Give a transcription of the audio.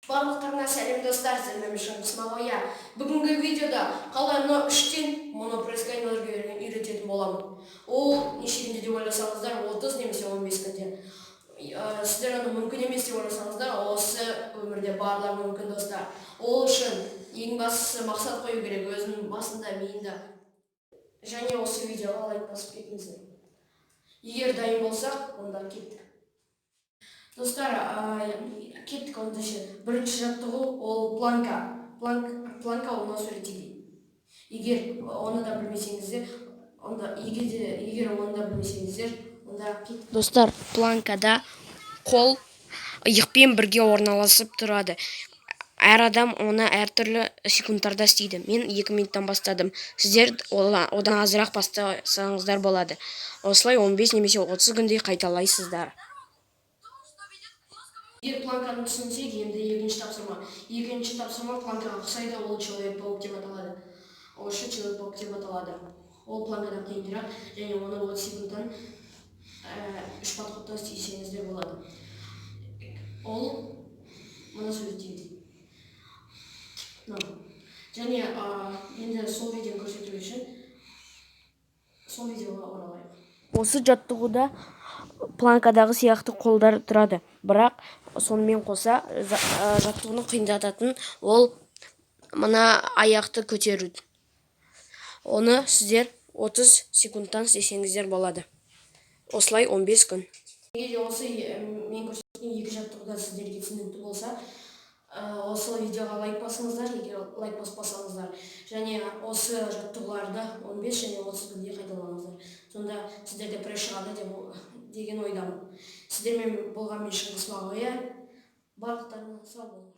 Барлықтарына сәлем достар, сіздермен Шыңғыс Мағауия. Бүгінгі видеода қалай мына үштен монопресс-айналарға үйрететін боламын. Ол неше күнде деп ойласаңыздар, 30 немесе 15 күнде. Сіздер оны мүмкін емес деп ойласаңыздар, осы өмірде барлығы мүмкін достар. Ол үшін ең бастысы мақсат қою керек, өзінің басында, миында. Және осы видеоға лайк басып кетіңіздер. Егер дайын болсақ, онда кеттік. Достар, кеттік онда ше. Бірінші жаттығу ол планка. Планка ол мына суретте дейді. Егер оны да білмесеңіздер, онда кеттік. Достар, планкада қол иықпен бірге орналасып тұрады. Әр адам оны әртүрлі секундтарда істейді. Мен 2 минуттан бастадым. Сіздер одан азырақ бастасаңыздар болады. Осылай 15 немесе 30 күндей қайталайсыздар. Егер планканы түсінсек, енді екінші тапсырма планкаға ұқсайды, ол Человек-паук деп аталады. Ол үшін Человек-паук деп аталады. Ол планкадан қиындырақ, және оны 30 секундтан 3 подходтан істесеңіздер болады. Ол мына суретте. Және енді сол видеоны көрсету үшін сол видеоға оралайық. Осы жаттығуда планкадағы сияқты қолдар тұрады, бірақ сонымен қоса жаттығуны қиындататын ол мына аяқты көтеру. Оны сіздер 30 секундтан істесеңіздер болады. Осылай 15 күн. Егер осы мен көрсеткен 2 жаттығуда сіздерге түсінікті болса, осы видеоға лайк басыңыздар, егер лайк баспасаңыздар, және осы жаттығуларды 15 және 30 күнде қайталаңыздар. Сонда сіздерде пресс шығады деген ойдамын. Сіздермен болған мен Шыңғыс Мағауия. Барлықтарына сау болыңыздар.